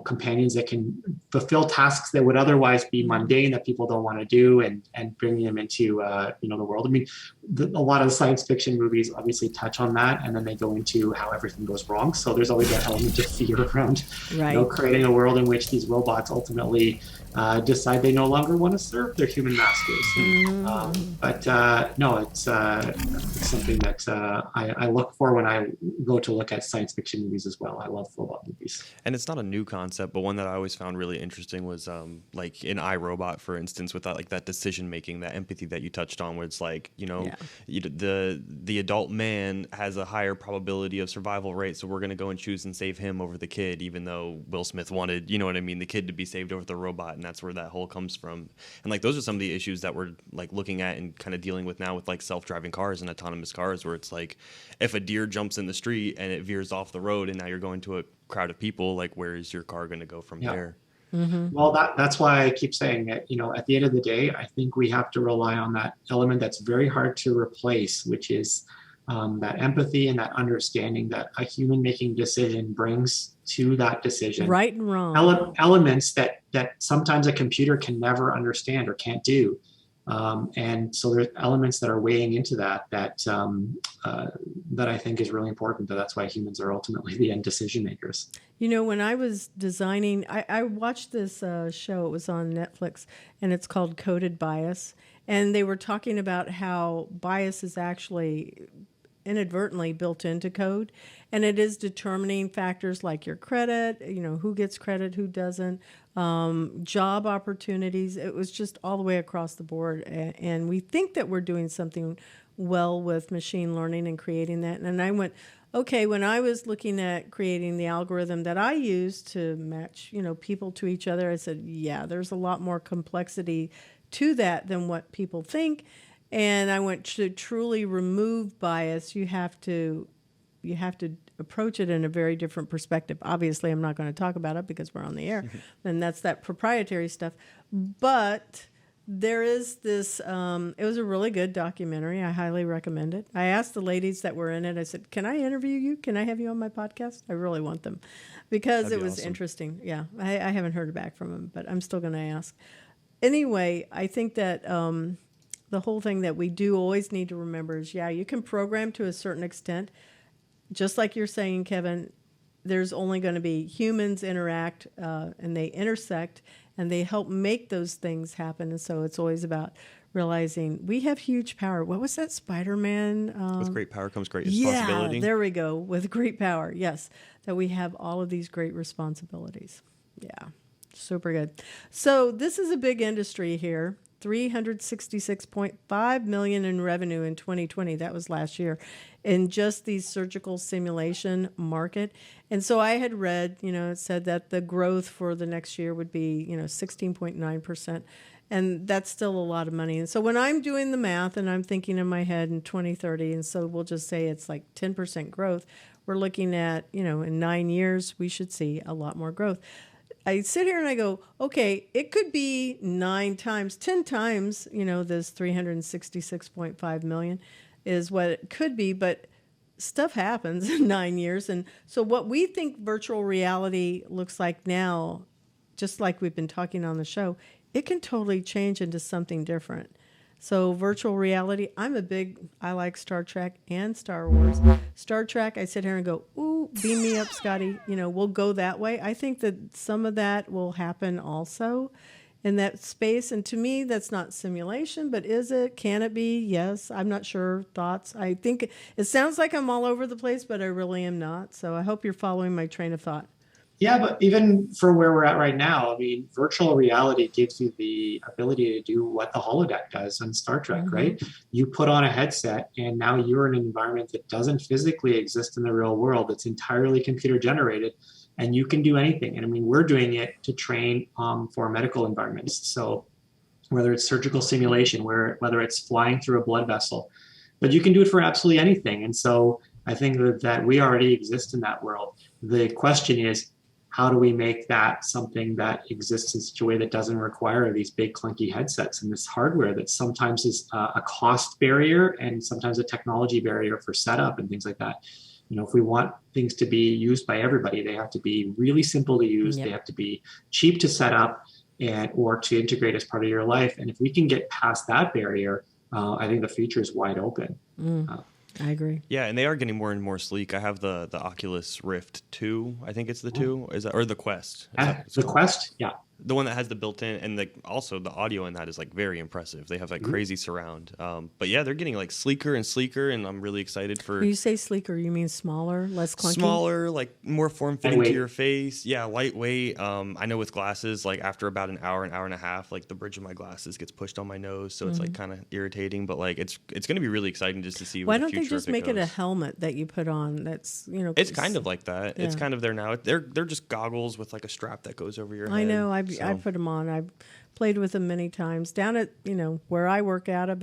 companions that can fulfill tasks that would otherwise be mundane that people don't want to do and bringing them into, the world. A lot of the science fiction movies obviously touch on that, and then they go into how everything goes wrong. So there's always that element of fear around, creating a world in which these robots ultimately decide they no longer want to serve their human masters. No, it's something that I look for when I go to look at science fiction movies as well. I love robot movies. And it's not a new concept, but one that I always found really interesting was like in iRobot, for instance, with that decision making, that empathy that you touched on, where it's the adult man has a higher probability of survival rate, so we're going to go and choose and save him over the kid, even though Will Smith wanted, the kid to be saved over the robot, and that's where that whole comes from. And those are some of the issues that we're looking at and kind of dealing with now with self-driving cars and autonomous cars, where it's if a deer jumps in the street and it veers off the road and now you're going to a crowd of people, where is your car going to go from there? Mm-hmm. Well, that's why I keep saying that, at the end of the day, I think we have to rely on that element that's very hard to replace, which is that empathy and that understanding that a human making decision brings to that decision. Right and wrong. Elements that sometimes a computer can never understand or can't do. And so there's elements that are weighing into that I think is really important. That's why humans are ultimately the end decision makers. When I was designing, I watched this show. It was on Netflix, and it's called Coded Bias. And they were talking about how bias is actually inadvertently built into code, and it is determining factors like your credit, who gets credit, who doesn't, job opportunities. It was just all the way across the board, and we think that we're doing something well with machine learning and creating that. And I went, okay, when I was looking at creating the algorithm that I use to match, people to each other, I said, yeah, there's a lot more complexity to that than what people think. And I went to truly remove bias. You have to approach it in a very different perspective. Obviously, I'm not going to talk about it because we're on the air, and that's that proprietary stuff. But there is this, it was a really good documentary. I highly recommend it. I asked the ladies that were in it, I said, can I interview you? Can I have you on my podcast? I really want them because it was awesome. Interesting. Yeah, I haven't heard back from them, but I'm still going to ask. Anyway, I think that the whole thing that we do always need to remember is, you can program to a certain extent. Just like you're saying, Kevin, there's only going to be humans interact and they intersect and they help make those things happen. And so it's always about realizing we have huge power. What was that Spider-Man? With great power comes great responsibility. Yeah, there we go. With great power, yes. That we have all of these great responsibilities. Yeah, super good. So this is a big industry here. $366.5 million in revenue in 2020. That was last year in just the surgical simulation market. And so I had read, it said that the growth for the next year would be, 16.9%. And that's still a lot of money. And so when I'm doing the math and I'm thinking in my head in 2030, and so we'll just say it's like 10% growth, we're looking at, in 9 years, we should see a lot more growth. I sit here and I go, okay, it could be 9 times, 10 times, this 366.5 million is what it could be, but stuff happens in 9 years. And so what we think virtual reality looks like now, just like we've been talking on the show, it can totally change into something different. So virtual reality, I like Star Trek and Star Wars. Star Trek, I sit here and go, ooh, beam me up, Scotty. We'll go that way. I think that some of that will happen also in that space. And to me, that's not simulation, but is it? Can it be? Yes. I'm not sure. Thoughts? I think it sounds like I'm all over the place, but I really am not. So I hope you're following my train of thought. Yeah, but even for where we're at right now, virtual reality gives you the ability to do what the holodeck does on Star Trek, right? You put on a headset and now you're in an environment that doesn't physically exist in the real world. It's entirely computer generated and you can do anything. And we're doing it to train for medical environments. So whether it's surgical simulation, whether it's flying through a blood vessel, but you can do it for absolutely anything. And so I think that we already exist in that world. The question is, how do we make that something that exists in such a way that doesn't require these big clunky headsets and this hardware that sometimes is a cost barrier and sometimes a technology barrier for setup and things like that? If we want things to be used by everybody, they have to be really simple to use. Yep. They have to be cheap to set up or to integrate as part of your life. And if we can get past that barrier, I think the future is wide open. I agree. Yeah, and they are getting more and more sleek. I have the Oculus Rift 2. I think it's the 2. Is that, or the Quest? The Quest? Yeah. The one that has the built-in, and also the audio in that is very impressive. They have crazy surround. But yeah, they're getting sleeker and sleeker, and I'm really excited for. When you say sleeker, you mean smaller, less clunky? Smaller, more form-fitting to your face. Yeah, lightweight. I know with glasses, after about an hour and a half, the bridge of my glasses gets pushed on my nose, so it's kind of irritating. But it's going to be really exciting just to see. Why don't they just make it a helmet that you put on? That's It's kind of like that. Yeah. It's kind of there now. They're just goggles with a strap that goes over your head. I know. I put them on. I've played with them many times. Down at, where I work out of,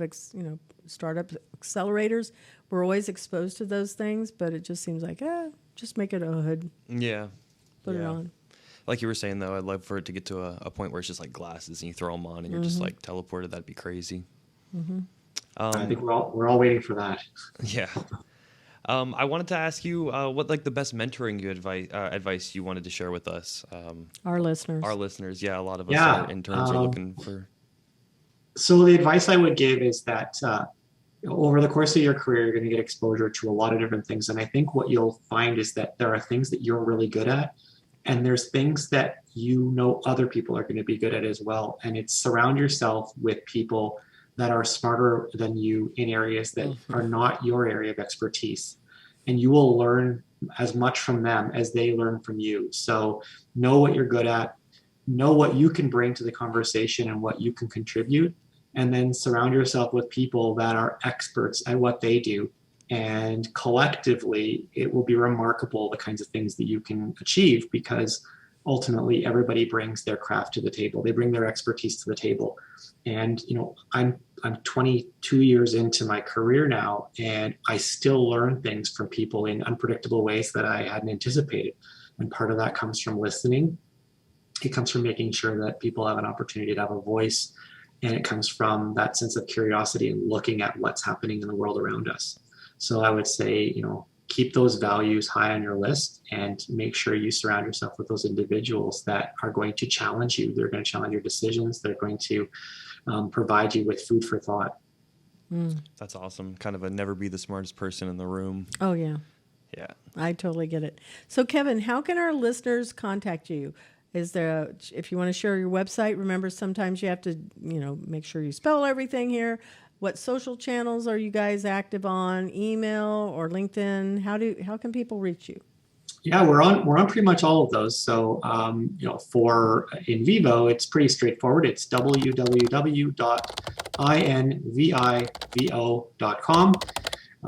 startup accelerators, we're always exposed to those things, but it just seems like, just make it a hood. Yeah. Put it on. Like you were saying, though, I'd love for it to get to a point where it's just glasses and you throw them on and you're just teleported. That'd be crazy. I think we're all waiting for that. Yeah. I wanted to ask you what the best mentoring advice you wanted to share with us. Our listeners. Our listeners, yeah. A lot of us are interns are looking for. So the advice I would give is that over the course of your career, you're going to get exposure to a lot of different things. And I think what you'll find is that there are things that you're really good at, and there's things that other people are going to be good at as well. And it's surround yourself with people that are smarter than you in areas that are not your area of expertise. And you will learn as much from them as they learn from you. So know what you're good at, know what you can bring to the conversation and what you can contribute, and then surround yourself with people that are experts at what they do. And collectively, it will be remarkable the kinds of things that you can achieve, because ultimately everybody brings their craft to the table. They bring their expertise to the table. And I'm 22 years into my career now, and I still learn things from people in unpredictable ways that I hadn't anticipated. And part of that comes from listening. It comes from making sure that people have an opportunity to have a voice. And it comes from that sense of curiosity and looking at what's happening in the world around us. So I would say, keep those values high on your list and make sure you surround yourself with those individuals that are going to challenge you. They're going to challenge your decisions. They're going to provide you with food for thought. That's awesome. Kind of a never be the smartest person in the room. Oh, yeah. Yeah. I totally get it. So, Kevin, how can our listeners contact you? If you want to share your website, remember sometimes you have to, make sure you spell everything here. What social channels are you guys active on? Email or LinkedIn? How can people reach you? Yeah, we're on pretty much all of those. So, for In Vivo, it's pretty straightforward. It's www.invivo.com.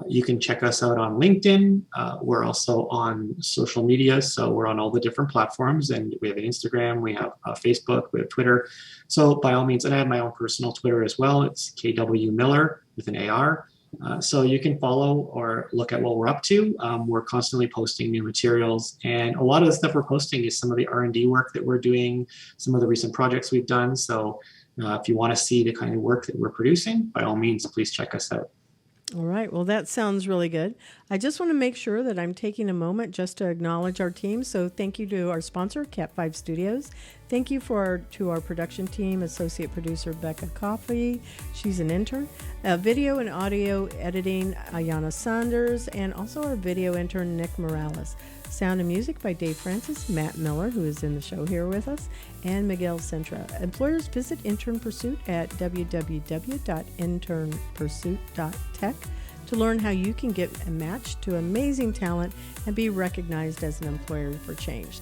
You can check us out on LinkedIn. We're also on social media, so we're on all the different platforms, and we have an Instagram, we have Facebook, we have Twitter. So by all means, and I have my own personal Twitter as well. It's KW Millar with an AR. So you can follow or look at what we're up to. We're constantly posting new materials, and a lot of the stuff we're posting is some of the R&D work that we're doing, some of the recent projects we've done. So if you want to see the kind of work that we're producing, by all means, please check us out. All right. Well, that sounds really good. I just want to make sure that I'm taking a moment just to acknowledge our team. So thank you to our sponsor, Cat 5 Studios. Thank you to our production team, associate producer Becca Coffey. She's an intern. Video and audio editing, Ayana Saunders, and also our video intern, Nick Morales. Sound and music by Dave Francis, Matt Miller, who is in the show here with us, and Miguel Centra. Employers visit Intern Pursuit at www.internpursuit.tech to learn how you can get a match to amazing talent and be recognized as an employer for change.